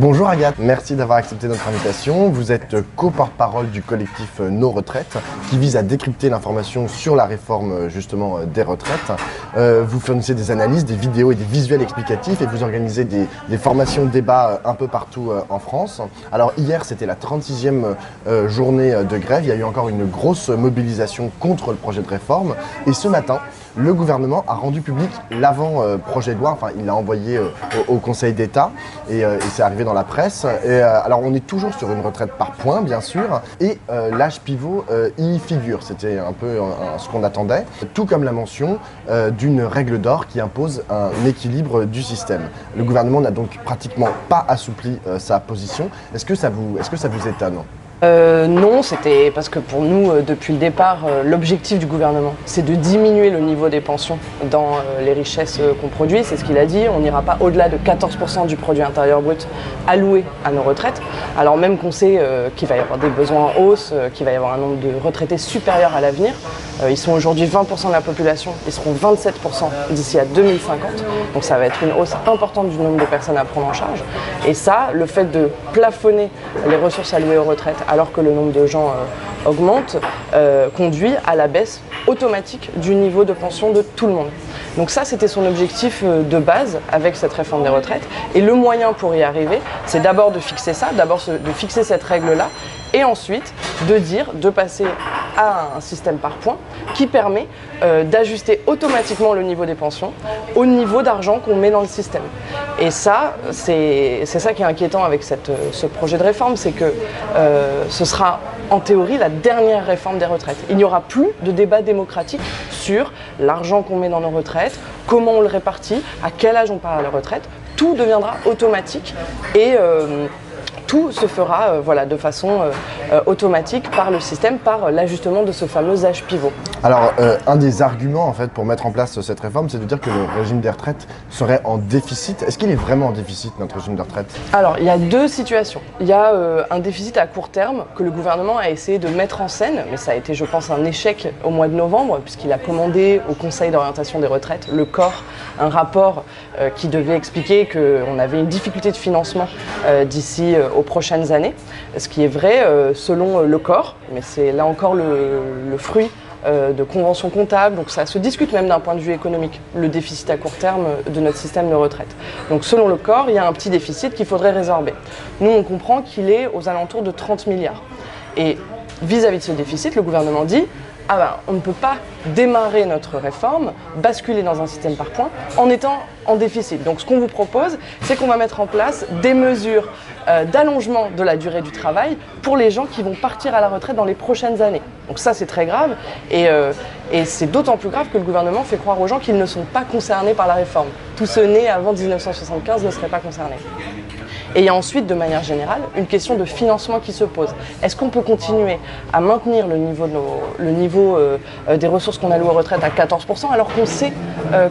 Bonjour Agathe, merci d'avoir accepté notre invitation. Vous êtes co-porte-parole du collectif Nos Retraites qui vise à décrypter l'information sur la réforme justement des retraites. Vous fournissez des analyses, des vidéos et des visuels explicatifs et vous organisez des formations de débat un peu partout en France. Alors hier c'était la 36e journée de grève, il y a eu encore une grosse mobilisation contre le projet de réforme et ce matin le gouvernement a rendu public l'avant-projet de loi, enfin il l'a envoyé au Conseil d'État et c'est arrivé dans la presse. Alors on est toujours sur une retraite par points bien sûr et l'âge pivot y figure, c'était un peu ce qu'on attendait, tout comme la mention d'une règle d'or qui impose un équilibre du système. Le gouvernement n'a donc pratiquement pas assoupli sa position. Est-ce que ça vous étonne ? Non, c'était parce que pour nous, depuis le départ, l'objectif du gouvernement, c'est de diminuer le niveau des pensions dans les richesses qu'on produit. C'est ce qu'il a dit, on n'ira pas au-delà de 14% du produit intérieur brut alloué à nos retraites. Alors même qu'on sait qu'il va y avoir des besoins en hausse, qu'il va y avoir un nombre de retraités supérieur à l'avenir. Ils sont aujourd'hui 20% de la population, ils seront 27% d'ici à 2050. Donc ça va être une hausse importante du nombre de personnes à prendre en charge. Et ça, le fait de plafonner les ressources allouées aux retraites alors que le nombre de gens augmente, conduit à la baisse automatique du niveau de pension de tout le monde. Donc ça, c'était son objectif de base avec cette réforme des retraites. Et le moyen pour y arriver, c'est d'abord de fixer ça, de fixer cette règle-là, et ensuite de passer à un système par points qui permet d'ajuster automatiquement le niveau des pensions au niveau d'argent qu'on met dans le système. Et ça, c'est ça qui est inquiétant avec ce projet de réforme, c'est que ce sera en théorie la dernière réforme des retraites. Il n'y aura plus de débat démocratique sur l'argent qu'on met dans nos retraites, comment on le répartit, à quel âge on part à la retraite. Tout deviendra automatique et tout se fera de façon automatique par le système, par l'ajustement de ce fameux âge pivot. Alors, un des arguments en fait pour mettre en place cette réforme, c'est de dire que le régime des retraites serait en déficit. Est-ce qu'il est vraiment en déficit, notre régime de retraite ? Alors, il y a deux situations. Il y a un déficit à court terme que le gouvernement a essayé de mettre en scène, mais ça a été, je pense, un échec au mois de novembre, puisqu'il a commandé au Conseil d'orientation des retraites, le corps, un rapport qui devait expliquer qu'on avait une difficulté de financement d'ici aux prochaines années. Ce qui est vrai selon le corps, mais c'est là encore le fruit de conventions comptables, donc ça se discute même d'un point de vue économique, le déficit à court terme de notre système de retraite. Donc selon le corps, il y a un petit déficit qu'il faudrait résorber. Nous, on comprend qu'il est aux alentours de 30 milliards. Et vis-à-vis de ce déficit, le gouvernement dit on ne peut pas démarrer notre réforme, basculer dans un système par points, en étant en déficit. Donc ce qu'on vous propose, c'est qu'on va mettre en place des mesures d'allongement de la durée du travail pour les gens qui vont partir à la retraite dans les prochaines années. Donc ça, c'est très grave et c'est d'autant plus grave que le gouvernement fait croire aux gens qu'ils ne sont pas concernés par la réforme. Tous ceux nés avant 1975 ne seraient pas concernés. Et il y a ensuite, de manière générale, une question de financement qui se pose. Est-ce qu'on peut continuer à maintenir le niveau des ressources qu'on alloue aux retraites à 14% alors qu'on sait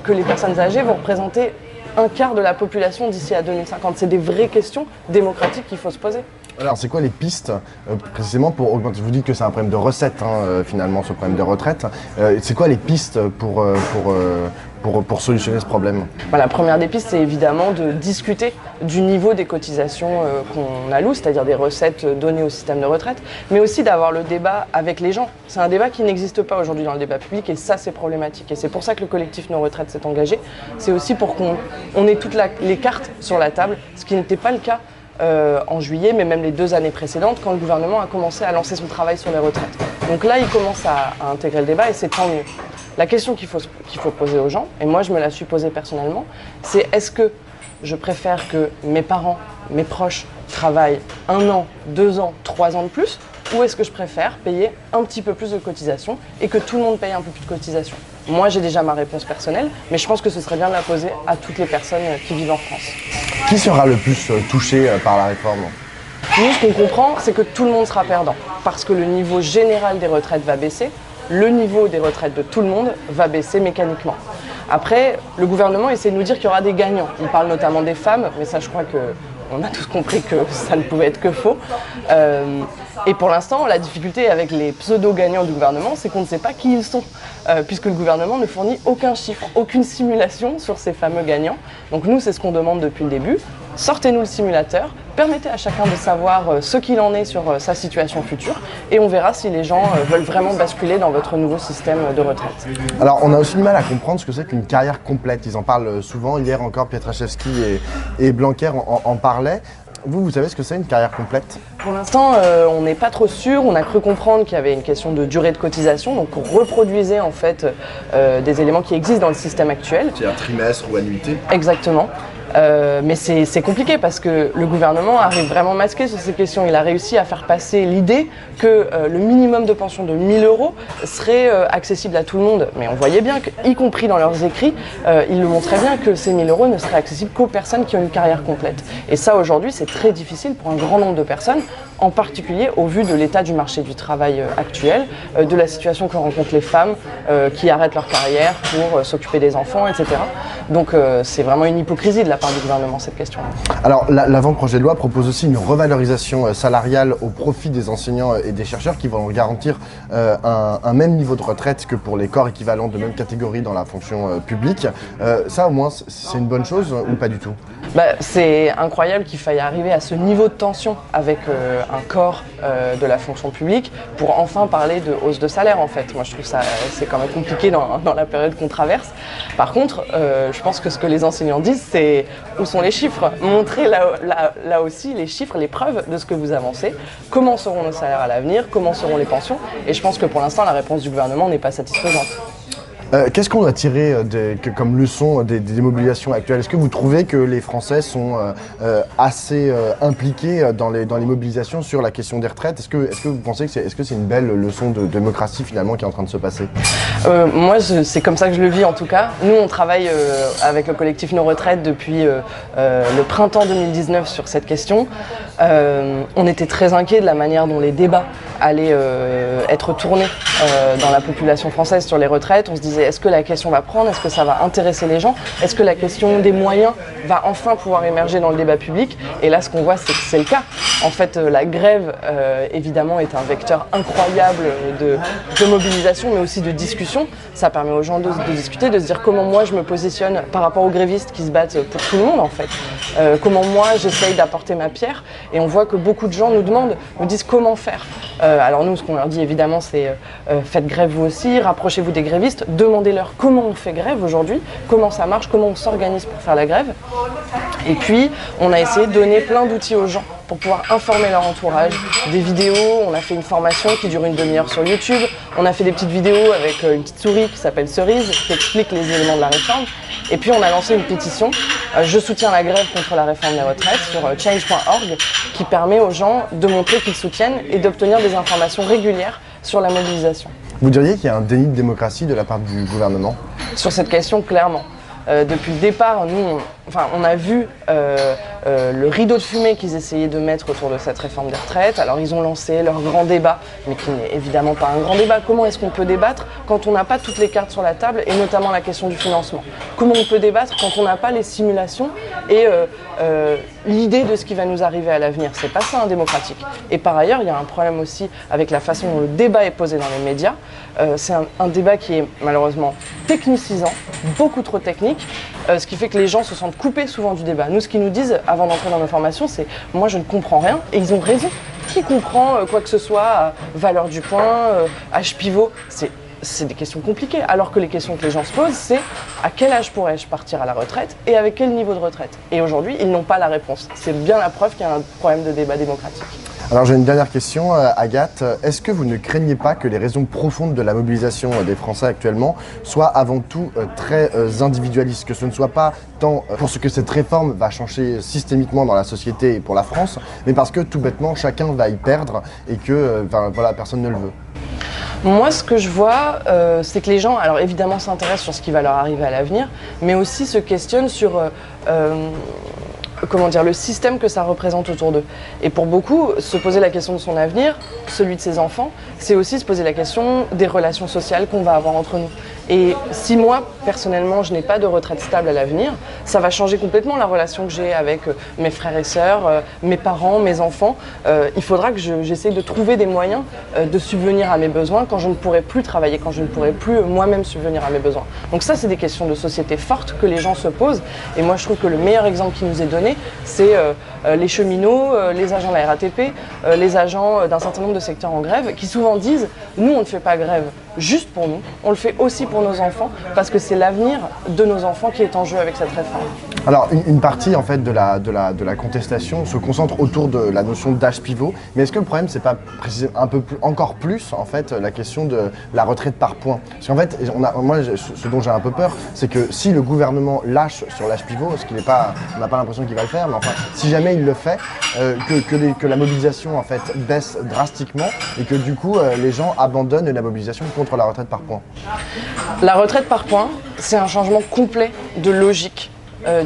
que les personnes âgées vont représenter un quart de la population d'ici à 2050 ? C'est des vraies questions démocratiques qu'il faut se poser. Alors, c'est quoi les pistes précisément pour augmenter ? Vous dites que c'est un problème de recettes, finalement, ce problème de retraite. C'est quoi les pistes pour solutionner ce problème ? La première des pistes, c'est évidemment de discuter du niveau des cotisations qu'on alloue, c'est-à-dire des recettes données au système de retraite, mais aussi d'avoir le débat avec les gens. C'est un débat qui n'existe pas aujourd'hui dans le débat public et ça, c'est problématique. Et c'est pour ça que le collectif Nos Retraites s'est engagé. C'est aussi pour qu'on ait toutes les cartes sur la table, ce qui n'était pas le cas en juillet, mais même les 2 années précédentes, quand le gouvernement a commencé à lancer son travail sur les retraites. Donc là, il commence à intégrer le débat et c'est tant mieux. La question qu'il faut poser aux gens, et moi je me la suis posée personnellement, c'est est-ce que je préfère que mes parents, mes proches travaillent 1 an, 2 ans, 3 ans de plus, ou est-ce que je préfère payer un petit peu plus de cotisations et que tout le monde paye un peu plus de cotisations ? Moi j'ai déjà ma réponse personnelle, mais je pense que ce serait bien de la poser à toutes les personnes qui vivent en France. Qui sera le plus touché par la réforme ? Nous, ce qu'on comprend, c'est que tout le monde sera perdant, parce que le niveau général des retraites va baisser, le niveau des retraites de tout le monde va baisser mécaniquement. Après, le gouvernement essaie de nous dire qu'il y aura des gagnants. Il parle notamment des femmes, mais ça je crois qu'on a tous compris que ça ne pouvait être que faux. Et pour l'instant, la difficulté avec les pseudo-gagnants du gouvernement, c'est qu'on ne sait pas qui ils sont, puisque le gouvernement ne fournit aucun chiffre, aucune simulation sur ces fameux gagnants. Donc nous, c'est ce qu'on demande depuis le début. Sortez-nous le simulateur, permettez à chacun de savoir ce qu'il en est sur sa situation future, et on verra si les gens veulent vraiment basculer dans votre nouveau système de retraite. Alors, on a aussi du mal à comprendre ce que c'est qu'une carrière complète. Ils en parlent souvent. Hier encore, Pietraszewski et Blanquer en parlaient. Vous savez ce que c'est une carrière complète? Pour l'instant, on n'est pas trop sûr. On a cru comprendre qu'il y avait une question de durée de cotisation, donc pour reproduire en fait des éléments qui existent dans le système actuel. C'est un trimestre ou annuité? Exactement. Mais c'est compliqué parce que le gouvernement arrive vraiment masqué sur ces questions. Il a réussi à faire passer l'idée que le minimum de pension de 1 000 € serait accessible à tout le monde. Mais on voyait bien qu'y compris dans leurs écrits, ils le montraient bien que ces 1 000 € ne seraient accessibles qu'aux personnes qui ont une carrière complète. Et ça aujourd'hui c'est très difficile pour un grand nombre de personnes, en particulier au vu de l'état du marché du travail actuel, de la situation que rencontrent les femmes qui arrêtent leur carrière pour s'occuper des enfants, etc. Donc c'est vraiment une hypocrisie de la part du gouvernement cette question. Alors l'avant-projet de loi propose aussi une revalorisation salariale au profit des enseignants et des chercheurs qui vont garantir un même niveau de retraite que pour les corps équivalents de même catégorie dans la fonction publique. Ça au moins c'est une bonne chose ou pas du tout? C'est incroyable qu'il faille arriver à ce niveau de tension avec un corps de la fonction publique pour enfin parler de hausse de salaire en fait. Moi je trouve ça c'est quand même compliqué dans la période qu'on traverse. Par contre, je pense que ce que les enseignants disent c'est où sont les chiffres? Montrez là aussi les chiffres, les preuves de ce que vous avancez. Comment seront nos salaires à l'avenir? Comment seront les pensions? Et je pense que pour l'instant la réponse du gouvernement n'est pas satisfaisante. Qu'est-ce qu'on doit tirer comme leçon des mobilisations actuelles? Est-ce que vous trouvez que les Français sont assez impliqués dans les mobilisations sur la question des retraites? Est-ce que vous pensez que c'est une belle leçon de démocratie finalement qui est en train de se passer? Moi, c'est comme ça que je le vis en tout cas. Nous, on travaille avec le collectif Nos Retraites depuis le printemps 2019 sur cette question. On était très inquiets de la manière dont les débats allaient être tournés dans la population française sur les retraites. On se disait, est-ce que la question va prendre? Est-ce que ça va intéresser les gens? Est-ce que la question des moyens va enfin pouvoir émerger dans le débat public? Et là, ce qu'on voit, c'est que c'est le cas. En fait, la grève, évidemment, est un vecteur incroyable de mobilisation, mais aussi de discussion. Ça permet aux gens de discuter, de se dire comment moi je me positionne par rapport aux grévistes qui se battent pour tout le monde, en fait. Comment moi j'essaye d'apporter ma pierre. Et on voit que beaucoup de gens nous disent comment faire. Alors nous, ce qu'on leur dit, évidemment, c'est faites grève vous aussi, rapprochez-vous des grévistes, demandez-leur comment on fait grève aujourd'hui, comment ça marche, comment on s'organise pour faire la grève. Et puis, on a essayé de donner plein d'outils aux gens pour pouvoir informer leur entourage, des vidéos, on a fait une formation qui dure une demi-heure sur YouTube, on a fait des petites vidéos avec une petite souris qui s'appelle Cerise, qui explique les éléments de la réforme, et puis on a lancé une pétition, je soutiens la grève contre la réforme des retraites, sur change.org, qui permet aux gens de montrer qu'ils soutiennent et d'obtenir des informations régulières sur la mobilisation. Vous diriez qu'il y a un déni de démocratie de la part du gouvernement? Sur cette question, clairement. Depuis le départ, nous, on a vu le rideau de fumée qu'ils essayaient de mettre autour de cette réforme des retraites. Alors ils ont lancé leur grand débat, mais qui n'est évidemment pas un grand débat. Comment est-ce qu'on peut débattre quand on n'a pas toutes les cartes sur la table, et notamment la question du financement? Comment on peut débattre quand on n'a pas les simulations et l'idée de ce qui va nous arriver à l'avenir? C'est pas ça un démocratique. Et par ailleurs, il y a un problème aussi avec la façon dont le débat est posé dans les médias. C'est un débat qui est malheureusement technicisant, beaucoup trop technique, ce qui fait que les gens se sentent coupés souvent du débat. Nous, ce qu'ils nous disent avant d'entrer dans nos formations, c'est « moi, je ne comprends rien », et ils ont raison. Qui comprend quoi que ce soit à valeur du point, âge pivot? C'est des questions compliquées, alors que les questions que les gens se posent, c'est à quel âge pourrais-je partir à la retraite et avec quel niveau de retraite? Et aujourd'hui, ils n'ont pas la réponse. C'est bien la preuve qu'il y a un problème de débat démocratique. Alors j'ai une dernière question, Agathe. Est-ce que vous ne craignez pas que les raisons profondes de la mobilisation des Français actuellement soient avant tout très individualistes, que ce ne soit pas tant pour ce que cette réforme va changer systémiquement dans la société et pour la France, mais parce que tout bêtement chacun va y perdre et que voilà, personne ne le veut? Moi, ce que je vois, c'est que les gens, alors évidemment, s'intéressent sur ce qui va leur arriver à l'avenir, mais aussi se questionnent sur le système que ça représente autour d'eux. Et pour beaucoup, se poser la question de son avenir, celui de ses enfants, c'est aussi se poser la question des relations sociales qu'on va avoir entre nous. Et si moi, personnellement, je n'ai pas de retraite stable à l'avenir, ça va changer complètement la relation que j'ai avec mes frères et sœurs, mes parents, mes enfants. Il faudra que j'essaie de trouver des moyens de subvenir à mes besoins quand je ne pourrai plus travailler, quand je ne pourrai plus moi-même subvenir à mes besoins. Donc ça, c'est des questions de société fortes que les gens se posent. Et moi, je trouve que le meilleur exemple qui nous est donné, c'est les cheminots, les agents de la RATP, les agents d'un certain nombre de secteurs en grève, qui souvent disent « nous, on ne fait pas grève juste pour nous, on le fait aussi pour nos enfants, parce que c'est l'avenir de nos enfants qui est en jeu avec cette réforme ». Alors, une partie en fait de la contestation se concentre autour de la notion d'âge pivot, mais est-ce que le problème c'est pas préciser un peu plus, encore plus en fait la question de la retraite par points? Parce qu'en fait, ce dont j'ai un peu peur, c'est que si le gouvernement lâche sur l'âge pivot, ce qui n'est pas, on n'a pas l'impression qu'il va le faire, mais enfin, si jamais il le fait, que la mobilisation en fait baisse drastiquement et que du coup les gens abandonnent la mobilisation contre la retraite par points. La retraite par points, c'est un changement complet de logique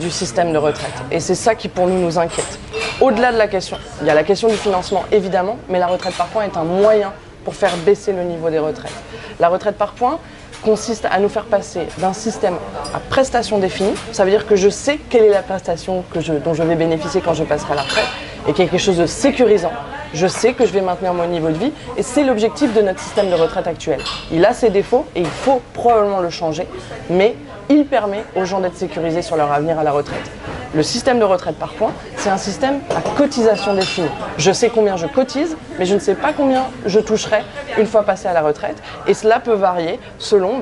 du système de retraite. Et c'est ça qui, pour nous inquiète. Au-delà de la question, il y a la question du financement, évidemment, mais la retraite par points est un moyen pour faire baisser le niveau des retraites. La retraite par points consiste à nous faire passer d'un système à prestation définie. Ça veut dire que je sais quelle est la prestation dont je vais bénéficier quand je passerai à la retraite, et quelque chose de sécurisant. Je sais que je vais maintenir mon niveau de vie, et c'est l'objectif de notre système de retraite actuel. Il a ses défauts et il faut probablement le changer, mais il permet aux gens d'être sécurisés sur leur avenir à la retraite. Le système de retraite par points, c'est un système à cotisation définie. Je sais combien je cotise, mais je ne sais pas combien je toucherai une fois passé à la retraite. Et cela peut varier selon,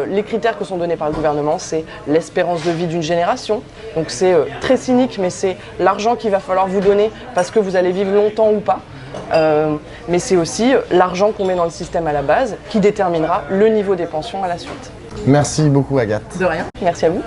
les critères que sont donnés par le gouvernement, c'est l'espérance de vie d'une génération. Donc c'est très cynique, mais c'est l'argent qu'il va falloir vous donner parce que vous allez vivre longtemps ou pas. Mais c'est aussi l'argent qu'on met dans le système à la base qui déterminera le niveau des pensions à la suite. Merci beaucoup Agathe. De rien. Merci à vous.